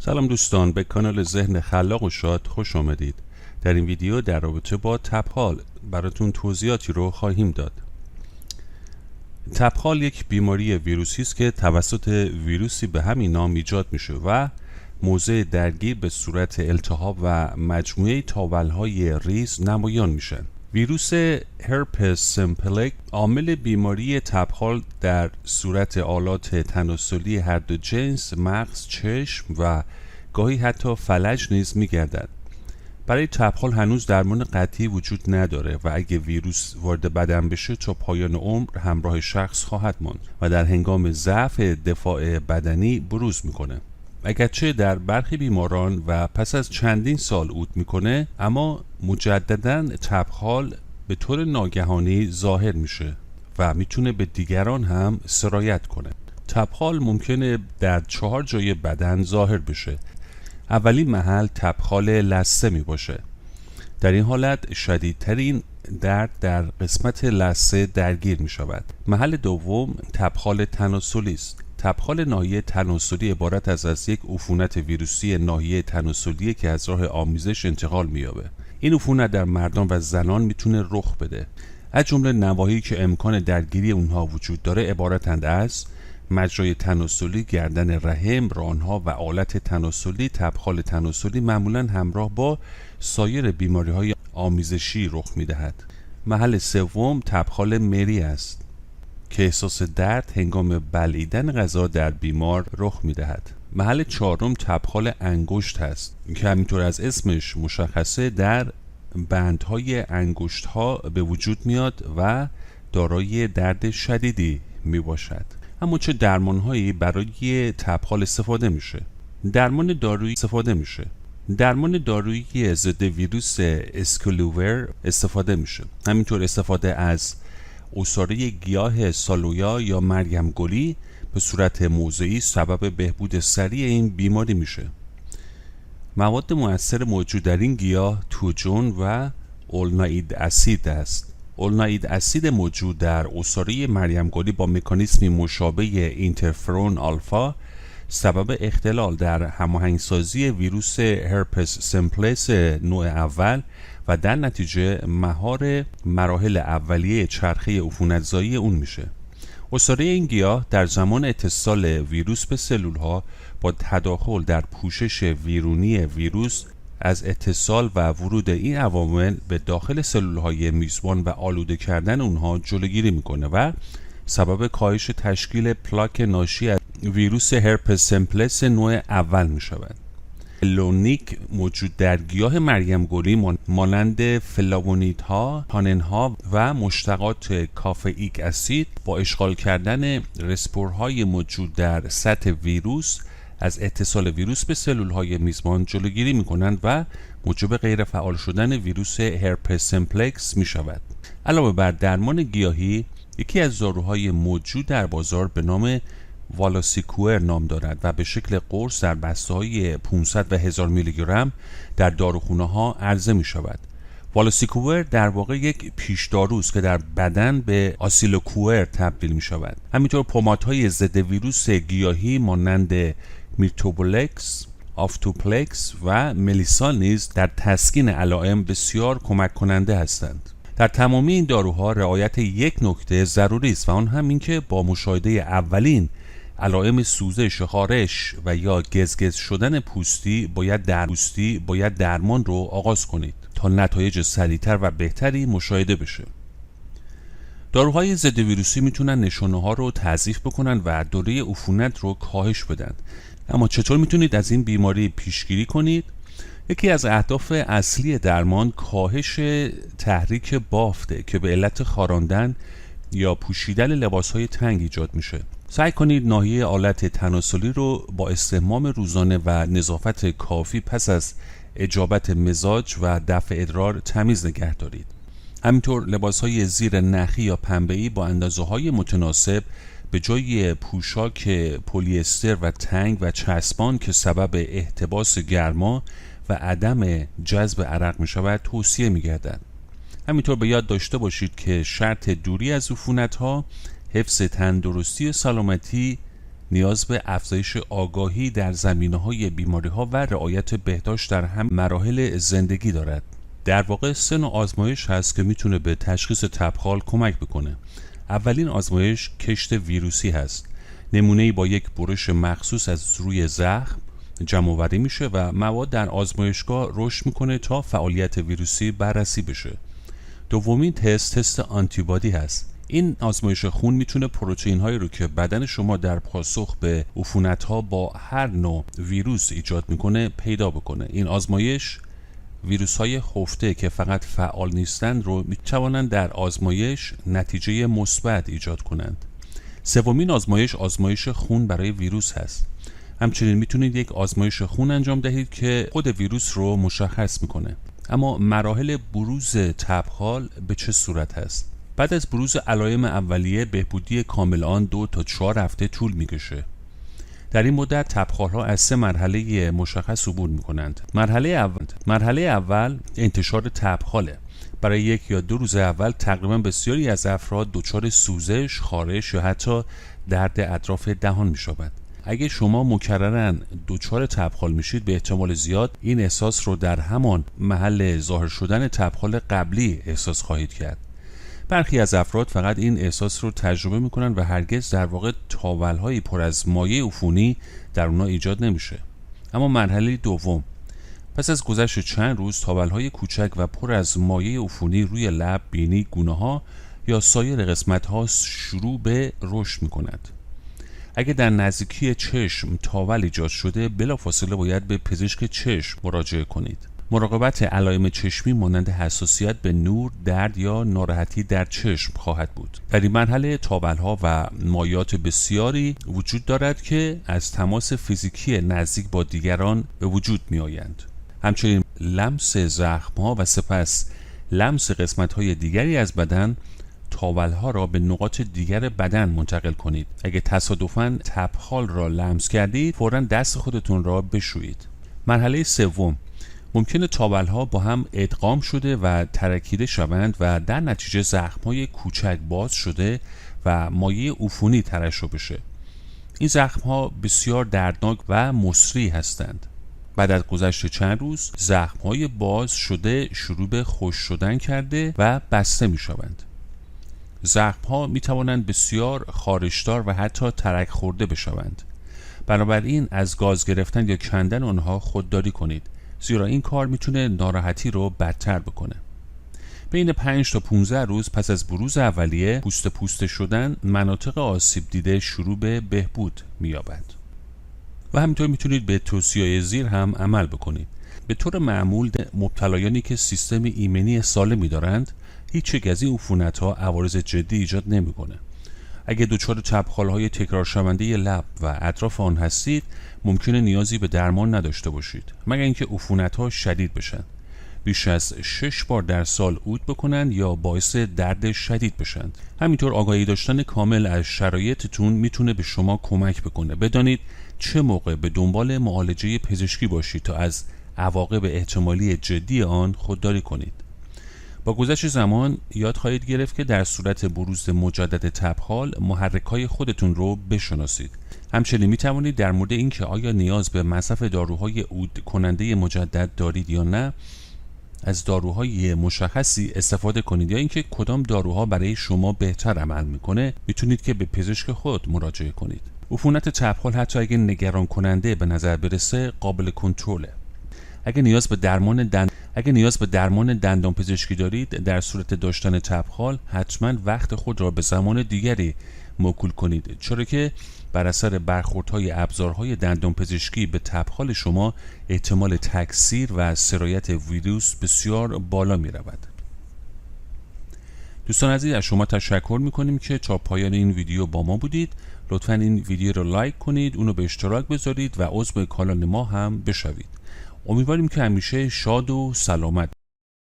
سلام دوستان، به کانال ذهن خلاق و شاد خوش آمدید. در این ویدیو در رابطه با تبخال براتون توضیحاتی رو خواهیم داد. تبخال یک بیماری ویروسی است که توسط ویروسی به همین نام ایجاد میشه و موضع درگیر به صورت التهاب و مجموعه تاولهای ریز نمایان میشن. ویروس هرپس سیمپلکس عامل بیماری تبخال در صورت آلات تناسلی هر دو جنس، مغز، چشم و گاهی حتی فلج نیز می‌گردد. برای تبخال هنوز درمان قطعی وجود نداره و اگه ویروس وارد بدن بشه تا پایان عمر همراه شخص خواهد ماند و در هنگام ضعف دفاع بدنی بروز میکنه. اگرچه در برخی بیماران و پس از چندین سال عود میکنه، اما مجدداً تبخال به طور ناگهانی ظاهر میشه و میتونه به دیگران هم سرایت کنه. تبخال ممکنه در 4 جای بدن ظاهر بشه. اولین محل تبخال لثه می باشه. در این حالت شدیدترین درد در قسمت لثه درگیر می شود. محل دوم تبخال تناسلی است. تبخال ناحیه تناسلی عبارت از یک عفونت ویروسی ناحیه تناسلی که از راه آمیزش انتقال می‌یابه. این عفونت در مردان و زنان میتونه رخ بده. از جمله نواحی که امکان درگیری اونها وجود داره عبارتند از مجرای تناسلی، گردن رحم، رانها و آلت تناسلی. تبخال تناسلی معمولاً همراه با سایر بیماری‌های آمیزشی رخ می‌دهد. محل سوم تبخال مری است که احساس درد هنگام بلعیدن غذا در بیمار رخ می‌دهد. محل چهارم تبخال انگشت است که همینطور از اسمش مشخصه در بندهای انگشت‌ها به وجود میاد و دارای درد شدیدی میباشد. اما چه درمان‌هایی برای تبخال استفاده میشه؟ درمان دارویی ضد ویروس اسکلوور استفاده میشه. همینطور استفاده از عصاره گیاه سالویا یا مریم گلی به صورت موضعی سبب بهبود سریع این بیماری میشه. مواد مؤثر موجود در این گیاه توجون و اولناید اسید است. اولناید اسید موجود در عصاره مریم گلی با مکانیزمی مشابه اینترفرون آلفا سبب اختلال در هماهنگسازی ویروس هرپس سیمپلکس نوع اول و در نتیجه مهار مراحل اولیه چرخه عفونت‌زایی اون میشه. عصاره این گیاه در زمان اتصال ویروس به سلول‌ها با تداخل در پوشش ویرونی ویروس از اتصال و ورود این عوامل به داخل سلول‌های میزبان و آلوده کردن اونها جلوگیری میکنه و سبب کاهش تشکیل پلاک ناشی از ویروس هرپس سیمپلکس نوع اول میشود. لونیک موجود در گیاه مریم گلی مانند فلاوونیدها، تاننها و مشتقات کافئیک اسید با اشغال کردن رسپورهای موجود در سطح ویروس از اتصال ویروس به سلولهای میزبان جلوگیری میکنند و موجب غیر فعال شدن ویروس هرپس سیمپلکس میشود. علاوه بر درمان گیاهی، یکی از داروهای موجود در بازار به نام والاسیکور نام دارد و به شکل قرص در بسته‌های 500 و 1000 میلی گرم در داروخانه‌ها عرضه می شود. والاسیکور در واقع یک پیشداروست که در بدن به آسیلوکور تبدیل می شود. همینطور پمادهای ضد ویروس گیاهی مانند میرتوبولکس، آفتوپلکس و ملیسا نیز در تسکین علائم بسیار کمک کننده هستند. در تمامی این داروها رعایت یک نکته ضروری است و آن هم این که با مشاهده اولین علائم سوزش، خارش و یا گزگز شدن پوستی باید درمان رو آغاز کنید تا نتایج سریعتر و بهتری مشاهده بشه. داروهای ضد ویروسی میتونن نشانه ها رو تضعیف بکنن و دوره عفونت رو کاهش بدن. اما چطور میتونید از این بیماری پیشگیری کنید؟ یکی از اهداف اصلی درمان کاهش تحریک بافته که به علت خاراندن یا پوشیدن لباسهای تنگ ایجاد میشه. سعی کنید ناحیه آلت تناسلی رو با استحمام روزانه و نظافت کافی پس از اجابت مزاج و دفع ادرار تمیز نگه دارید. همینطور لباسهای زیر نخی یا پنبه‌ای با اندازه‌های متناسب به جای پوشاک پلی استر و تنگ و چسبان که سبب احتباس گرما و عدم جذب عرق می شود توصیه می گردد. همینطور به یاد داشته باشید که شرط دوری از عفونت‌ها حفظ تندرستی و سلامتی نیاز به افزایش آگاهی در زمینه‌های بیماری‌ها و رعایت بهداشت در هم مراحل زندگی دارد. در واقع 3 نوع آزمایش هست که میتونه به تشخیص تبخال کمک بکنه. اولین آزمایش کشت ویروسی هست. نمونه‌ای با یک برش مخصوص از روی زخم جمع‌آوری میشه و مواد در آزمایشگاه رشد میکنه تا فعالیت ویروسی بررسی بشه. دومین تست آنتیبادی هست. این آزمایش خون میتونه پروتئین هایی رو که بدن شما در پاسخ به عفونت ها با هر نوع ویروس ایجاد میکنه پیدا بکنه. این آزمایش ویروس های خفته که فقط فعال نیستند رو میتوانند در آزمایش نتیجه مثبت ایجاد کنند. سومین آزمایش خون برای ویروس هست. همچنین میتونید یک آزمایش خون انجام دهید که خود ویروس رو مشخص میکنه. اما مراحل بروز تبخال به چه صورت هست؟ بعد از بروز علائم اولیه بهبودی کامل آن 2 تا 4 هفته طول میکشه. در این مدت تبخال‌ها از 3 مرحله مشخص عبور میکنند. مرحله اول انتشار تبخاله. برای 1 یا 2 روز اول تقریبا بسیاری از افراد دچار سوزش، خارش یا حتی درد اطراف دهان میشوند. اگه شما مکرراً دچار تبخال میشید به احتمال زیاد این احساس رو در همان محل ظاهر شدن تبخال قبلی احساس خواهید کرد. برخی از افراد فقط این احساس رو تجربه میکنن و هرگز در واقع تاول‌های پر از مایع عفونی در اونها ایجاد نمیشه. اما مرحله دوم، پس از گذشت چند روز تاول‌های کوچک و پر از مایع عفونی روی لب، بینی، گونه‌ها یا سایر قسمت‌ها شروع به رشد میکنند. اگه در نزدیکی چشم تاول ایجاد شده بلافاصله باید به پزشک چشم مراجعه کنید. مراقبت علائم چشمی مانند حساسیت به نور، درد یا ناراحتی در چشم خواهد بود. در این مرحله تاول‌ها و مایعات بسیاری وجود دارد که از تماس فیزیکی نزدیک با دیگران به وجود می آیند. همچنین لمس زخم‌ها و سپس لمس قسمت‌های دیگری از بدن تاول‌ها را به نقاط دیگر بدن منتقل کنید. اگه تصادفاً تبخال را لمس کردید فوراً دست خودتون را بشویید. مرحله سوم، ممکنه تاول‌ها با هم ادغام شده و ترکیده شوند و در نتیجه زخم‌های کوچک باز شده و مایع عفونی ترشح بشه. این زخم‌ها بسیار دردناک و مسری هستند. بعد از گذشت چند روز زخم‌های باز شده شروع به خشک شدن کرده و بسته می‌شوند. زخم‌ها می‌توانند بسیار خارشدار و حتی ترک خورده بشوند. بنابراین از گاز گرفتن یا کندن آنها خودداری کنید، زیرا این کار میتونه ناراحتی رو بدتر بکنه. بین 5 تا 15 روز پس از بروز اولیه پوست شدن مناطق آسیب دیده شروع به بهبود می‌یابد. و همینطور میتونید به توصیه‌های زیر هم عمل بکنید. به طور معمول مبتلایانی که سیستم ایمنی سالمی دارند هیچ یک از این عفونت‌ها عوارض جدی ایجاد نمی‌کنه. اگه دچار تبخال‌های تکرار شونده لب و اطراف آن هستید ممکنه نیازی به درمان نداشته باشید مگر اینکه عفونت‌ها شدید بشن، بیش از 6 بار در سال عود بکنن یا باعث درد شدید بشن. همینطور آگاهی داشتن کامل از شرایطتون میتونه به شما کمک بکنه. بدانید چه موقع به دنبال معالجه پزشکی باشید تا از عواقب احتمالی جدی آن خودداری کنید. با گذشت زمان یاد خواهید گرفت که در صورت بروز مجدد تبخال محرک‌های خودتون رو بشناسید. همچنین می توانید در مورد اینکه آیا نیاز به مصرف داروهای عود کننده مجدد دارید یا نه از داروهای مشخصی استفاده کنید یا اینکه کدام داروها برای شما بهتر عمل میکنه میتونید که به پزشک خود مراجعه کنید. عفونت تبخال حتی اگه نگران کننده به نظر برسه قابل کنترله. اگه نیاز به درمان دندان پزشکی دارید در صورت داشتن تبخال حتما وقت خود را به زمان دیگری موکول کنید، چرا که بر اثر برخوردهای ابزارهای دندان پزشکی به تبخال شما احتمال تکثیر و سرایت ویروس بسیار بالا می رود. دوستان عزیز از شما تشکر می کنیم که تا پایان این ویدیو با ما بودید. لطفا این ویدیو رو لایک کنید، اونو به اشتراک بذارید و عضو کانال ما هم بشوید. امیدواریم که همیشه شاد و سلامت